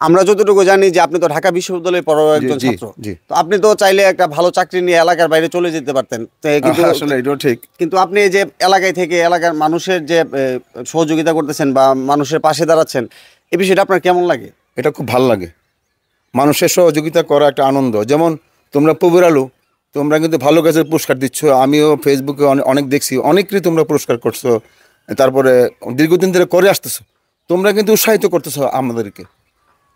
আমরা যতটুকু জানি যে আপনি তো ঢাকা বিশ্ববিদ্যালয়ে পড়া জি একজন জি ছাত্র। জি। তো আপনি তো চাইলে একটা ভালো চাকরি নিয়ে এলাকার বাইরে চলে যেতে পারতেন। কিন্তু আসলে এটাও ঠিক। কিন্তু আপনি এই যে এলাকায় থেকে এলাকার মানুষের যে সহযোগিতা করতেছেন বা মানুষের পাশে দাঁড়াচ্ছেন, এই বিষয়টা আপনার কেমন লাগে? এটা খুব ভাল লাগে। মানুষের সহযোগিতা করা একটা আনন্দ। যেমন তোমরা পুবের আলু, তোমরা কিন্তু ভালো কাজের পুরস্কার দিচ্ছ। আমিও ফেসবুকে অনেক দেখছি, অনেকেরই তোমরা পুরস্কার করছো। তারপরে দীর্ঘদিন ধরে করে আসতেছো। তোমরা কিন্তু উৎসাহিত করতেছো আমাদেরকে।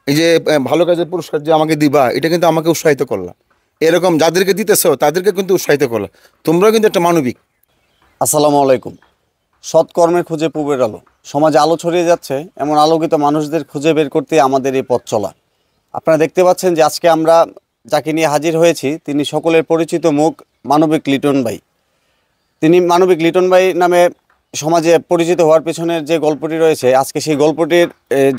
এই যে ভালো কাজের পুরস্কার যে আমাকে দিবা, এটা কিন্তু আমাকে উৎসাহিত করলা। এরকম যাদেরকে দিতেছো তাদেরকে কিন্তু উৎসাহিত করলা। তোমরাও কিন্তু একটা মানবিক। আসসালামু আলাইকুম। সৎকর্মের খুঁজে পুবের আলো। সমাজে আলো ছড়িয়ে যাচ্ছে এমন আলোকিত মানুষদের খুঁজে বের করতে আমাদের এই পথ চলা। আপনারা দেখতে পাচ্ছেন যে আজকে আমরা যাকে নিয়ে হাজির হয়েছি তিনি সকলের পরিচিত মুখ, মানবিক লিটন ভাই। তিনি মানবিক লিটন ভাই নামে সমাজে পরিচিত হওয়ার পেছনের যে গল্পটি রয়েছে, আজকে সেই গল্পটির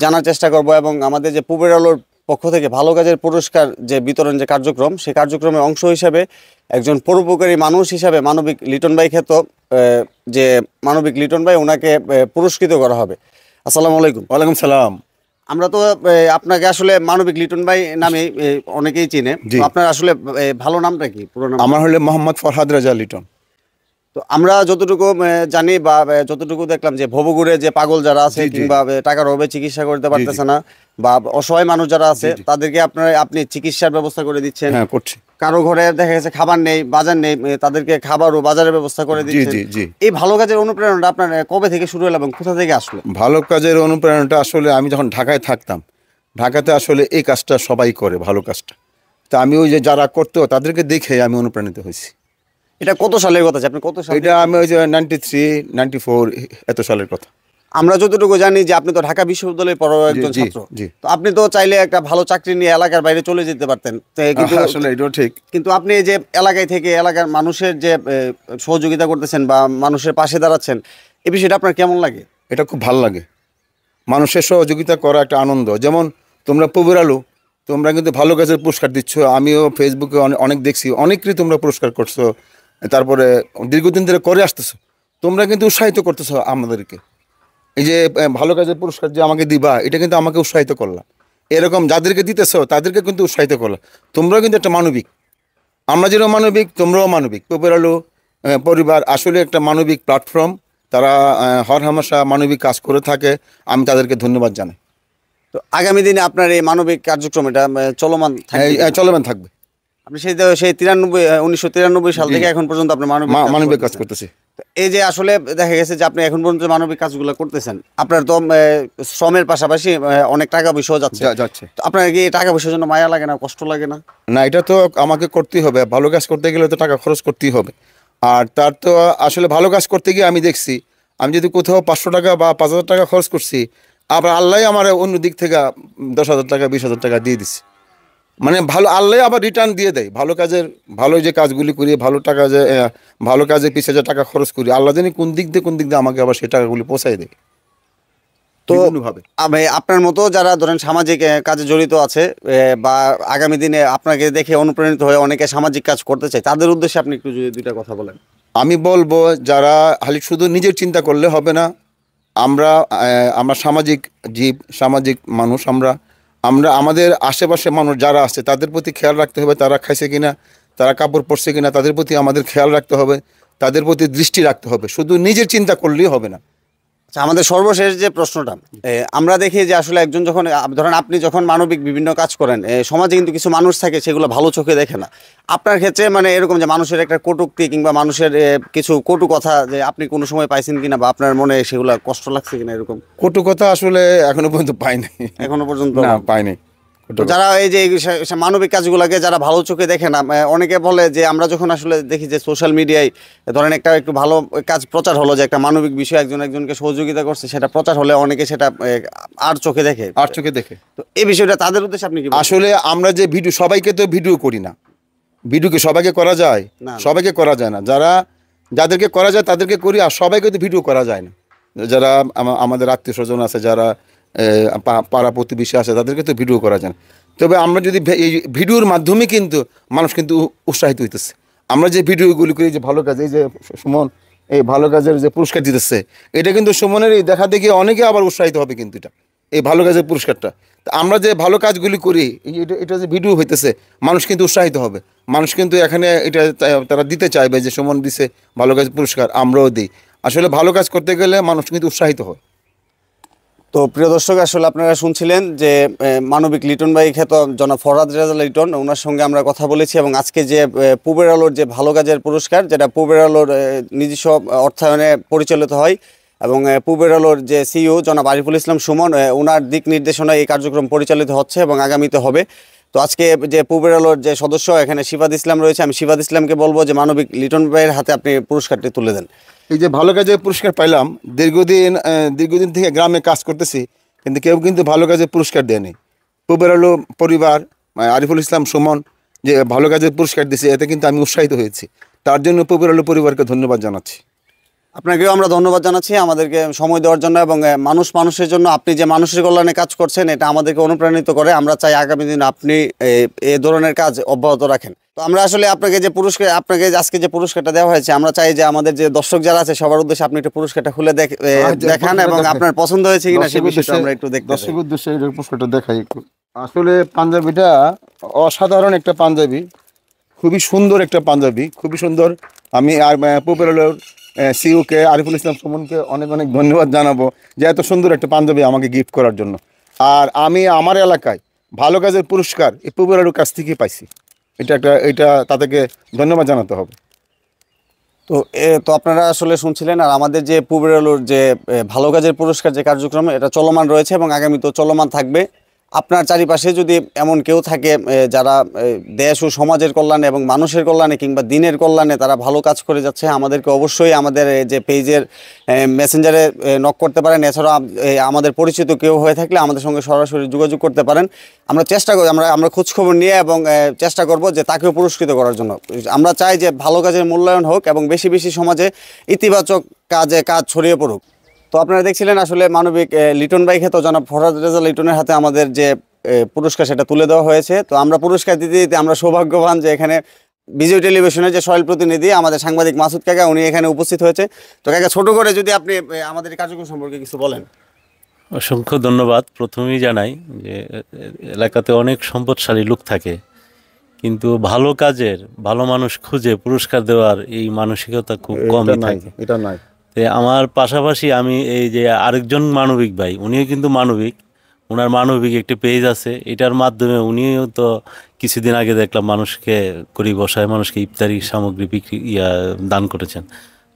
জানার চেষ্টা করব এবং আমাদের যে পুবের আলোর পক্ষ থেকে ভালো কাজের পুরস্কার যে বিতরণ যে কার্যক্রম, সেই কার্যক্রমের অংশ হিসাবে একজন পরোপকারী মানুষ হিসাবে মানবিক লিটন ভাই খ্যাত যে মানবিক লিটন ভাই, ওনাকে পুরস্কৃত করা হবে। আসসালামু আলাইকুম। ওয়ালাইকুম সালাম। আমরা তো আপনাকে আসলে মানবিক লিটন ভাই নামে অনেকেই চিনে। জি। তো আপনার আসলে ভালো নামটা কি, পুরো নাম? আমার হলে মোহাম্মদ ফরহাদ রাজা লিটন। তো আমরা যতটুকু জানি বা যতটুকু দেখলাম যে ভবঘুরে যে পাগল যারা আছে জি, জি। কিংবা টাকার অভাবে চিকিৎসা করতে জি, পারতেছে না বা অসহায় মানুষ যারা আছে জি। তাদেরকে আপনি চিকিৎসার ব্যবস্থা করে দিচ্ছেন। হ্যাঁ, করছি। কারো ঘরে দেখা গেছে খাবার নেই, বাজার নেই, তাদেরকে খাবার ও বাজারের ব্যবস্থা করে জি দিচ্ছেন। জি জি। এই ভালো কাজের অনুপ্রেরণাটা আপনার কবে থেকে শুরু হলো এবং কোথা থেকে আসলো? ভালো কাজের অনুপ্রেরণাটা আসলে আমি যখন ঢাকায় থাকতাম, ঢাকাতে আসলে এই কাজটা সবাই করে, ভালো কাজটা। তা আমি ওই যে যারা করতো তাদেরকে দেখে আমি অনুপ্রাণিত হয়েছি। এটা কত সালের কথা? আপনি কত সাল এটা থেকে আমি ওই যে করতেছেন? 93, 94 এত সালের কথা। আমরা যতটুকু জানি যে আপনি তো ঢাকা বিশ্ববিদ্যালয়ে পড়া জি একজন জি ছাত্র। জি। তো আপনি তো চাইলে একটা ভালো চাকরি নিয়ে এলাকার বাইরে চলে যেতে পারতেন। কিন্তু আসলে এটাও ঠিক। কিন্তু আপনি এই যে এলাকায় থেকে এলাকার মানুষের যে সহযোগিতা করতেছেন বা মানুষের পাশে দাঁড়াচ্ছেন, এই বিষয়টা আপনার কেমন লাগে? এটা খুব ভাল লাগে। মানুষের সহযোগিতা করা একটা আনন্দ। যেমন তোমরা পুবের আলু, তোমরা কিন্তু ভালো কাজের পুরস্কার দিচ্ছ। আমিও ফেসবুকে অনেক দেখছি, অনেকেরই তোমরা পুরস্কার করছো। তারপরে দীর্ঘদিন ধরে করে আসতেছো। তোমরা কিন্তু উৎসাহিত করতেছো আমাদেরকে। এই যে ভালো কাজের পুরস্কার যে আমাকে দিবা, এটা কিন্তু আমাকে উৎসাহিত করলা। এরকম যাদেরকে দিতেছো তাদেরকে কিন্তু উৎসাহিত করলা। তোমরাও কিন্তু একটা মানবিক। আমরা যেরকম মানবিক, তোমরাও মানবিক। পুবের আলু পরিবার আসলে একটা মানবিক প্ল্যাটফর্ম। তারা হরহামেশা মানবিক কাজ করে থাকে। আমি তাদেরকে ধন্যবাদ জানাই। তো আগামী দিনে আপনার এই মানবিক কার্যক্রম এটা চলমান থাকবে কিনা? চলমান থাকবে। আপনি সেই 1993 সাল জি। থেকে এখন পর্যন্ত আপনি মানবিক কাজ মানবিক কাজ করতেছেন। করতেছি। তো এই যে আসলে দেখা গেছে যে আপনি এখন পর্যন্ত মানবিক কাজগুলো করতেছেন, আপনার তো শ্রমের পাশাপাশি অনেক টাকা পয়সাও যাচ্ছে। যাচ্ছে। তো আপনার কি এই টাকা পয়সার জন্য মায়া লাগে না, কষ্ট লাগে না? না, এটা তো আমাকে করতেই হবে। ভালো কাজ করতে গেলে তো টাকা খরচ করতেই হবে। আর তার তো আসলে ভালো কাজ করতে গিয়ে আমি দেখছি, আমি যদি কোথাও 500 টাকা বা 5,000 টাকা খরচ করছি, আবার আল্লাহ আমার অন্য দিক থেকে 10,000 টাকা 20,000 টাকা দিয়ে দিচ্ছে। মানে ভালো আল্লাহ আবার রিটার্ন দিয়ে দেয়। ভালো কাজের, ভালো যে কাজগুলি করি, ভালো টাকা যে ভালো কাজে পিছিয়ে যে টাকা খরচ করি, আল্লাহ জানি কোন দিক দিয়ে আমাকে আবার সেই টাকাগুলি পৌঁছায় দেয় তো বিভিন্নভাবে। আপনার মতো যারা ধরেন সামাজিক কাজে জড়িত আছে বা আগামী দিনে আপনাকে দেখে অনুপ্রাণিত হয়ে অনেকে সামাজিক কাজ করতে চায়, তাদের উদ্দেশ্যে আপনি একটু যদি দুইটা কথা বলেন। আমি বলবো যারা খালি শুধু নিজের চিন্তা করলে হবে না। আমরা সামাজিক জীব, সামাজিক মানুষ। আমরা আমরা আমাদের আশেপাশে মানুষ যারা আছে তাদের প্রতি খেয়াল রাখতে হবে। তারা খাইছে কিনা, তারা কাপড় পরছে কিনা, তাদের প্রতি আমাদের খেয়াল রাখতে হবে। তাদের প্রতি দৃষ্টি রাখতে হবে। শুধু নিজের চিন্তা করলেই হবে না। আচ্ছা, আমাদের সর্বশেষ যে প্রশ্নটা, আমরা দেখি যে আসলে একজন যখন ধরেন আপনি যখন মানবিক বিভিন্ন কাজ করেন, সমাজে কিন্তু কিছু মানুষ থাকে সেগুলো ভালো চোখে দেখে না। আপনার ক্ষেত্রে মানে এরকম যে মানুষের একটা কটূক্তি কিংবা মানুষের কিছু কটু কথা যে আপনি কোনো সময় পাইছেন কিনা বা আপনার মনে সেগুলো কষ্ট লাগছে কিনা, এরকম কটু কথা আসলে এখনো পর্যন্ত পাইনি। এখনো পর্যন্ত? না, পাইনি। তো যারা এই যে মানবিক কাজগুলোকে যারা ভালো চোখে দেখে না, অনেকে বলে যে আমরা যখন আসলে দেখি যে সোশ্যাল মিডিয়ায় ধরেন একটা একটু ভালো কাজ প্রচার হলো, যে একটা মানবিক বিষয় একজন একজনকে সহযোগিতা করছে, সেটা প্রচার হলে অনেকে সেটা আর চোখে দেখে। আর চোখে দেখে। তো এই বিষয়টা তাদের উদ্দেশ্যে আপনি কি বলবেন? আসলে আমরা যে ভিডিও, সবাইকে তো ভিডিও করি না। ভিডিওকে সবাইকে করা যায়? না। সবাইকে করা যায় না। যাদেরকে করা যায় তাদেরকে করি, আর সবাইকে তো ভিডিও করা যায় না। যারা আমাদের আত্মীয় স্বজন আছে, যারা পাড়া প্রতিবেশী আছে, তাদেরকে তো ভিডিও করা যায় না। তবে আমরা যদি এই ভিডিওর মাধ্যমে কিন্তু মানুষ কিন্তু উৎসাহিত হইতেছে। আমরা যে ভিডিওগুলি করি, যে ভালো কাজ, এই যে সুমন এই ভালো কাজের যে পুরস্কার দিতেছে, এটা কিন্তু সুমনের এই দেখা দেখি অনেকে আবার উৎসাহিত হবে কিন্তু এটা। এই ভালো কাজের পুরস্কারটা। তা আমরা যে ভালো কাজগুলি করি, এটা যে ভিডিও হইতেছে, মানুষ কিন্তু উৎসাহিত হবে, মানুষ কিন্তু এখানে এটা তারা দিতে চাইবে যে সুমন দিছে ভালো কাজ পুরস্কার, আমরাও দিই। আসলে ভালো কাজ করতে গেলে মানুষ কিন্তু উৎসাহিত হয়। তো প্রিয় দর্শক, আসলে আপনারা শুনছিলেন যে মানবিক লিটন ভাই খ্যাত জনাব ফরহাদ রেজা লিটন, ওনার সঙ্গে আমরা কথা বলেছি এবং আজকে যে পূবের আলোর যে ভালো কাজের পুরস্কার, যেটা পূবের আলোর নিজস্ব অর্থায়নে পরিচালিত হয় এবং পূবের আলোর যে সিইও জনাব আরিফুল ইসলাম সুমন, ওনার দিক নির্দেশনায় এই কার্যক্রম পরিচালিত হচ্ছে এবং আগামীতে হবে। তো আজকে যে পূবের আলোর যে সদস্য এখানে শিফাদ ইসলাম রয়েছে, আমি শিফাদ ইসলামকে বলবো যে মানবিক লিটন ভাইয়ের হাতে আপনি পুরস্কারটি তুলে দেন। এই যে ভালো কাজের পুরস্কার পাইলাম, দীর্ঘদিন থেকে গ্রামে কাজ করতেছি, কিন্তু কেউ কিন্তু ভালো কাজের পুরস্কার দেয়নি। পূবের আলো পরিবার, আরিফুল ইসলাম সুমন যে ভালো কাজের পুরস্কার দিয়েছে, এতে কিন্তু আমি উৎসাহিত হয়েছি। তার জন্য পূবের আলো পরিবারকে ধন্যবাদ জানাচ্ছি। আপনাকেও আমরা ধন্যবাদ জানাচ্ছি আমাদেরকে সময় দেওয়ার জন্য এবং মানুষের জন্য আপনি যে মানুষের কল্যাণে কাজ করছেন, এটা আমাদেরকে অনুপ্রাণিত করে। আমরা চাই আগামী দিন আপনি এই ধরনের কাজ অব্যাহত রাখেন। তো আমরা আসলে আপনাকে যে আজকে যে পুরস্কারটা দেওয়া হয়েছে, আমরা চাই যে আমাদের যে দর্শক যারা আছে সবার উদ্দেশ্যে আপনি একটু পুরস্কারটা খুলে দেখান এবং আপনার পছন্দ হয়েছে কিনা সেই বিষয়টা আমরা একটু দেখতে চাই। দর্শক উদ্দেশ্যে এই পুরস্কারটা দেখাই একটু। আসলে পাঞ্জাবিটা অসাধারণ একটা পাঞ্জাবি, খুবই সুন্দর একটা পাঞ্জাবি, খুবই সুন্দর। আমি আর পূবের আলোর সিইওকে আরিফুল ইসলাম সুমনকে অনেক অনেক ধন্যবাদ জানাবো যে এত সুন্দর একটা পাঞ্জাবি আমাকে গিফট করার জন্য। আর আমি আমার এলাকায় ভালো কাজের পুরস্কার এই পূবের আলোর কাছ থেকেই পাইছি। এটা তাদেরকে ধন্যবাদ জানাতে হবে। তো আপনারা আসলে শুনছিলেন, আর আমাদের যে পূবের আলোর যে ভালো কাজের পুরস্কার যে কার্যক্রম, এটা চলমান রয়েছে এবং আগামীতেও চলমান থাকবে। আপনার চারিপাশে যদি এমন কেউ থাকে যারা দেশ ও সমাজের কল্যাণে এবং মানুষের কল্যাণে কিংবা দিনের কল্যাণে তারা ভালো কাজ করে যাচ্ছে, আমাদেরকে অবশ্যই আমাদের যে পেজের মেসেঞ্জারে নক করতে পারেন। এছাড়াও আমাদের পরিচিত কেউ হয়ে থাকলে আমাদের সঙ্গে সরাসরি যোগাযোগ করতে পারেন। আমরা চেষ্টা করি, আমরা খোঁজখবর নিয়ে এবং চেষ্টা করব যে তাকেও পুরস্কৃত করার জন্য। আমরা চাই যে ভালো কাজের মূল্যায়ন হোক এবং বেশি বেশি সমাজে ইতিবাচক কাজ ছড়িয়ে পড়ুক। তো আপনারা দেখছিলেন আসলে মানবিক লিটন ভাই খ্যাত জনাব ফরহাদ রেজা লিটনের হাতে আমাদের যে পুরস্কার সেটা তুলে দেওয়া হয়েছে। তো আমরা পুরস্কার দিতে দিতে আমরা সৌভাগ্যবান যে এখানে বিজয় টেলিভিশনের যে সয়েল প্রতিনিধি আমাদের সাংবাদিক মাসুদ কাকা, উনি এখানে উপস্থিত হয়েছে। তো কাকা, ছোট করে যদি আপনি আমাদের এই কার্যক্রম সম্পর্কে কিছু বলেন। অসংখ্য ধন্যবাদ। প্রথমেই জানাই যে এলাকাতে অনেক সম্পদশালী লোক থাকে, কিন্তু ভালো কাজের ভালো মানুষ খুঁজে পুরস্কার দেওয়ার এই মানসিকতা খুব কমই থাকে। এটা নাই। আমার পাশাপাশি আমি এই যে আরেকজন মানবিক ভাই, উনিও কিন্তু মানবিক, ওনার মানবিক একটি পেজ আছে, এটার মাধ্যমে উনিও তো কিছুদিন আগে দেখলাম মানুষকে গরিব অসহায় মানুষকে ইফতারি সামগ্রী দান করেছেন।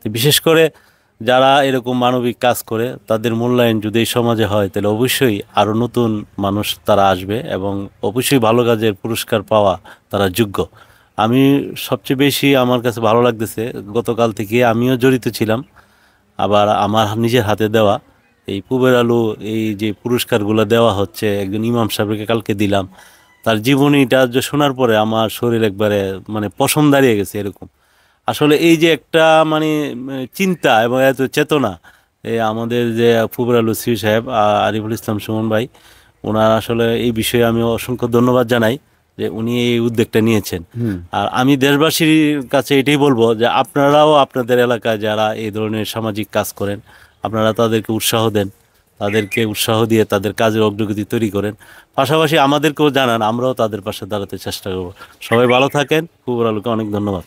তো বিশেষ করে যারা এরকম মানবিক কাজ করে তাদের মূল্যায়ন যদি এই সমাজে হয়, তাহলে অবশ্যই আরও নতুন মানুষ তারা আসবে এবং অবশ্যই ভালো কাজের পুরস্কার পাওয়া তারা যোগ্য। আমি সবচেয়ে বেশি আমার কাছে ভালো লাগতেছে, গতকাল থেকে আমিও জড়িত ছিলাম, আবার আমার নিজের হাতে দেওয়া এই পূবের আলো এই যে পুরস্কারগুলো দেওয়া হচ্ছে, একজন ইমাম সাহেবকে কালকে দিলাম, তার জীবনীটা যে শোনার পরে আমার শরীর একবারে মানে পশম দাঁড়িয়ে গেছে। এরকম আসলে এই যে একটা মানে চিন্তা এবং এত চেতনা, আমাদের যে পূবের আলো সিইও সাহেব আরিফুল ইসলাম সুমন ভাই, ওনার আসলে এই বিষয়ে আমি অসংখ্য ধন্যবাদ জানাই যে উনি এই উদ্যোগটা নিয়েছেন। আর আমি দেশবাসীর কাছে এটাই বলবো যে আপনারাও আপনাদের এলাকায় যারা এই ধরনের সামাজিক কাজ করেন, আপনারা তাদেরকে উৎসাহ দেন, তাদেরকে উৎসাহ দিয়ে তাদের কাজের অগ্রগতি তৈরি করেন। পাশাপাশি আমাদেরকেও জানান, আমরাও তাদের পাশে দাঁড়াতে চেষ্টা করব। সবাই ভালো থাকেন। পূবের আলোকে অনেক ধন্যবাদ।